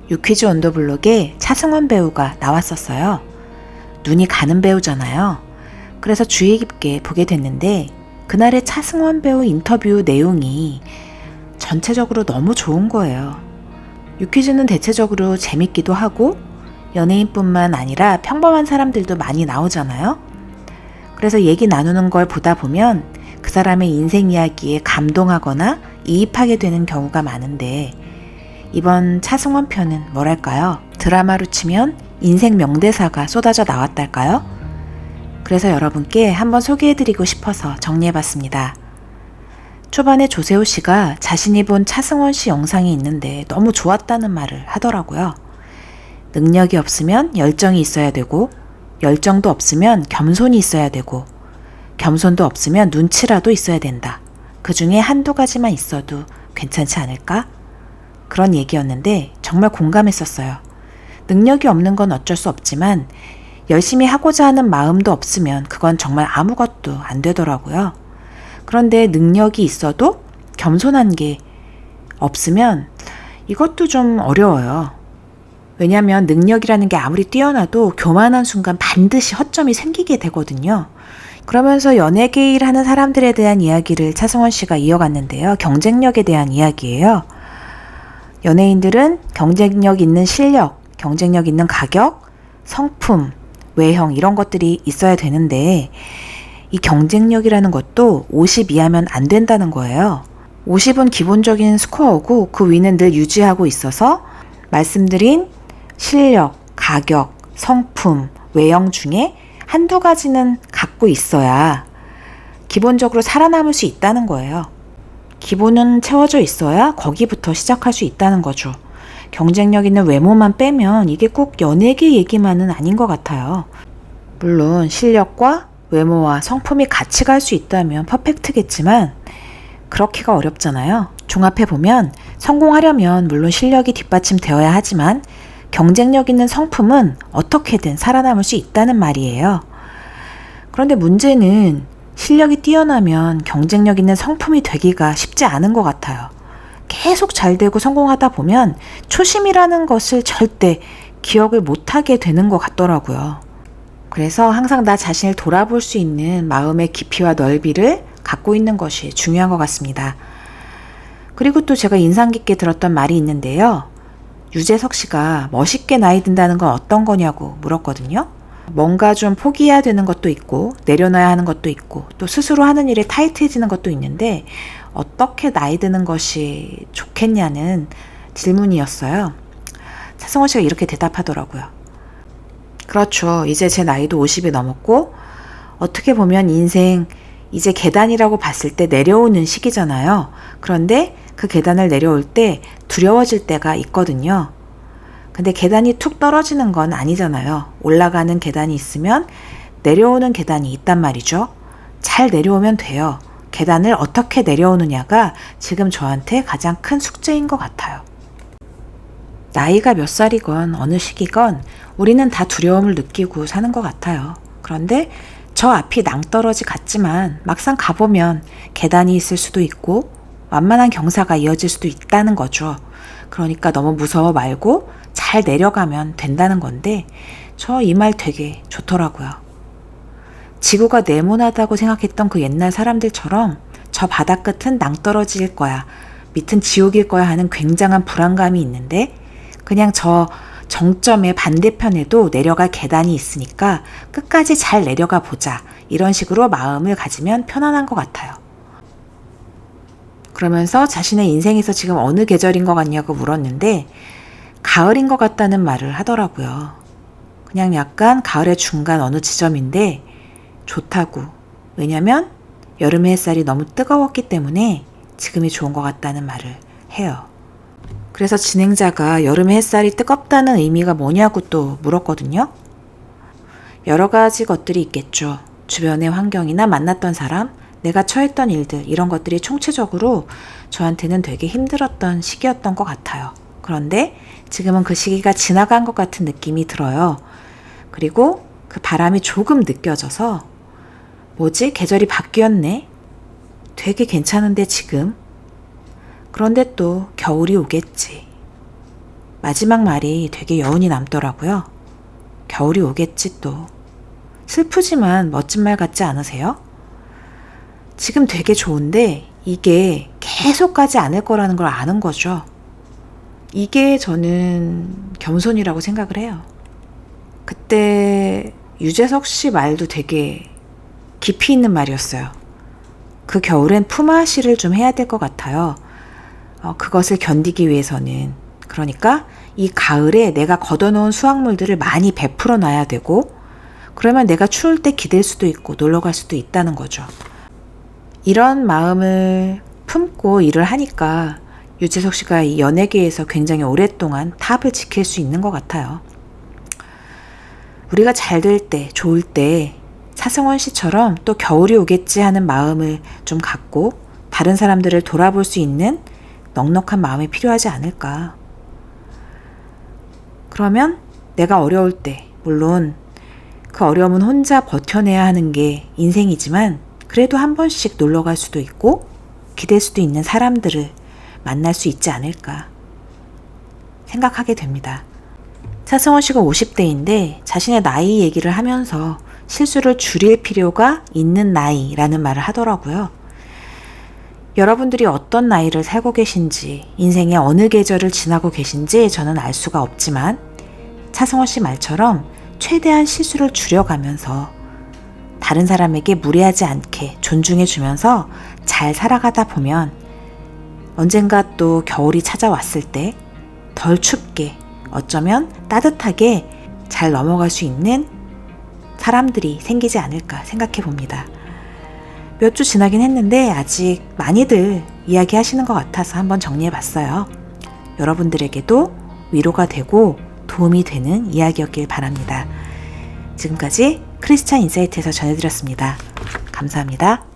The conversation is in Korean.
유퀴즈 온더블록에 차승원 배우가 나왔었어요. 눈이 가는 배우잖아요. 그래서 주의 깊게 보게 됐는데 그날의 차승원 배우 인터뷰 내용이 전체적으로 너무 좋은 거예요. 유퀴즈는 대체적으로 재밌기도 하고 연예인뿐만 아니라 평범한 사람들도 많이 나오잖아요. 그래서 얘기 나누는 걸 보다 보면 그 사람의 인생 이야기에 감동하거나 이입하게 되는 경우가 많은데 이번 차승원 편은 뭐랄까요? 드라마로 치면 인생 명대사가 쏟아져 나왔달까요? 그래서 여러분께 한번 소개해드리고 싶어서 정리해봤습니다. 초반에 조세호 씨가 자신이 본 차승원 씨 영상이 있는데 너무 좋았다는 말을 하더라고요. 능력이 없으면 열정이 있어야 되고 열정도 없으면 겸손이 있어야 되고 겸손도 없으면 눈치라도 있어야 된다. 그 중에 한두 가지만 있어도 괜찮지 않을까? 그런 얘기였는데 정말 공감했었어요. 능력이 없는 건 어쩔 수 없지만 열심히 하고자 하는 마음도 없으면 그건 정말 아무것도 안 되더라고요. 그런데 능력이 있어도 겸손한 게 없으면 이것도 좀 어려워요. 왜냐하면 능력이라는 게 아무리 뛰어나도 교만한 순간 반드시 허점이 생기게 되거든요. 그러면서 연예계 일 하는 사람들에 대한 이야기를 차승원 씨가 이어갔는데요. 경쟁력에 대한 이야기예요. 연예인들은 경쟁력 있는 실력, 경쟁력 있는 가격, 성품, 외형 이런 것들이 있어야 되는데 이 경쟁력이라는 것도 50 이하면 안 된다는 거예요. 50은 기본적인 스코어고 그 위는 늘 유지하고 있어서 말씀드린 실력, 가격, 성품, 외형 중에 한두 가지는 갖고 있어야 기본적으로 살아남을 수 있다는 거예요. 기본은 채워져 있어야 거기부터 시작할 수 있다는 거죠. 경쟁력 있는 외모만 빼면 이게 꼭 연예계 얘기만은 아닌 것 같아요. 물론 실력과 외모와 성품이 같이 갈 수 있다면 퍼펙트겠지만 그렇기가 어렵잖아요. 종합해보면 성공하려면 물론 실력이 뒷받침되어야 하지만 경쟁력 있는 성품은 어떻게든 살아남을 수 있다는 말이에요. 그런데 문제는 실력이 뛰어나면 경쟁력 있는 성품이 되기가 쉽지 않은 것 같아요. 계속 잘 되고 성공하다 보면 초심이라는 것을 절대 기억을 못하게 되는 것 같더라고요. 그래서 항상 나 자신을 돌아볼 수 있는 마음의 깊이와 넓이를 갖고 있는 것이 중요한 것 같습니다. 그리고 또 제가 인상 깊게 들었던 말이 있는데요. 유재석 씨가 멋있게 나이 든다는 건 어떤 거냐고 물었거든요. 뭔가 좀 포기해야 되는 것도 있고 내려놔야 하는 것도 있고 또 스스로 하는 일에 타이트해지는 것도 있는데 어떻게 나이 드는 것이 좋겠냐는 질문이었어요. 차승원 씨가 이렇게 대답하더라고요. 그렇죠. 이제 제 나이도 50이 넘었고 어떻게 보면 인생 이제 계단이라고 봤을 때 내려오는 시기잖아요. 그런데 그 계단을 내려올 때 두려워질 때가 있거든요. 근데 계단이 툭 떨어지는 건 아니잖아요. 올라가는 계단이 있으면 내려오는 계단이 있단 말이죠. 잘 내려오면 돼요. 계단을 어떻게 내려오느냐가 지금 저한테 가장 큰 숙제인 것 같아요. 나이가 몇 살이건 어느 시기건 우리는 다 두려움을 느끼고 사는 것 같아요. 그런데 저 앞이 낭떠러지 같지만 막상 가보면 계단이 있을 수도 있고 완만한 경사가 이어질 수도 있다는 거죠. 그러니까 너무 무서워 말고 잘 내려가면 된다는 건데 저 이 말 되게 좋더라고요. 지구가 네모나다고 생각했던 그 옛날 사람들처럼 저 바닥 끝은 낭떠러지일 거야, 밑은 지옥일 거야 하는 굉장한 불안감이 있는데 그냥 저 정점의 반대편에도 내려갈 계단이 있으니까 끝까지 잘 내려가 보자. 이런 식으로 마음을 가지면 편안한 것 같아요. 그러면서 자신의 인생에서 지금 어느 계절인 것 같냐고 물었는데 가을인 것 같다는 말을 하더라고요. 그냥 약간 가을의 중간 어느 지점인데 좋다고. 왜냐면 여름의 햇살이 너무 뜨거웠기 때문에 지금이 좋은 것 같다는 말을 해요. 그래서 진행자가 여름의 햇살이 뜨겁다는 의미가 뭐냐고 또 물었거든요. 여러 가지 것들이 있겠죠. 주변의 환경이나 만났던 사람, 내가 처했던 일들 이런 것들이 총체적으로 저한테는 되게 힘들었던 시기였던 것 같아요. 그런데 지금은 그 시기가 지나간 것 같은 느낌이 들어요. 그리고 그 바람이 조금 느껴져서 뭐지? 계절이 바뀌었네? 되게 괜찮은데 지금? 그런데 또 겨울이 오겠지. 마지막 말이 되게 여운이 남더라고요. 겨울이 오겠지 또. 슬프지만 멋진 말 같지 않으세요? 지금 되게 좋은데 이게 계속 가지 않을 거라는 걸 아는 거죠. 이게 저는 겸손이라고 생각을 해요. 그때 유재석 씨 말도 되게 깊이 있는 말이었어요. 그 겨울엔 품앗이를 좀 해야 될 것 같아요. 그것을 견디기 위해서는. 그러니까 이 가을에 내가 걷어놓은 수확물들을 많이 베풀어 놔야 되고, 그러면 내가 추울 때 기댈 수도 있고 놀러 갈 수도 있다는 거죠. 이런 마음을 품고 일을 하니까 유재석 씨가 이 연예계에서 굉장히 오랫동안 탑을 지킬 수 있는 것 같아요. 우리가 잘 될 때, 좋을 때 차승원 씨처럼 또 겨울이 오겠지 하는 마음을 좀 갖고 다른 사람들을 돌아볼 수 있는 넉넉한 마음이 필요하지 않을까. 그러면 내가 어려울 때, 물론 그 어려움은 혼자 버텨내야 하는 게 인생이지만 그래도 한 번씩 놀러 갈 수도 있고 기댈 수도 있는 사람들을 만날 수 있지 않을까 생각하게 됩니다. 차승원 씨가 50대인데 자신의 나이 얘기를 하면서 실수를 줄일 필요가 있는 나이라는 말을 하더라고요. 여러분들이 어떤 나이를 살고 계신지, 인생의 어느 계절을 지나고 계신지 저는 알 수가 없지만 차승원 씨 말처럼 최대한 실수를 줄여가면서 다른 사람에게 무례하지 않게 존중해주면서 잘 살아가다 보면 언젠가 또 겨울이 찾아왔을 때 덜 춥게, 어쩌면 따뜻하게 잘 넘어갈 수 있는 사람들이 생기지 않을까 생각해 봅니다. 몇 주 지나긴 했는데 아직 많이들 이야기하시는 것 같아서 한번 정리해 봤어요. 여러분들에게도 위로가 되고 도움이 되는 이야기였길 바랍니다. 지금까지 크리스찬 인사이트에서 전해드렸습니다. 감사합니다.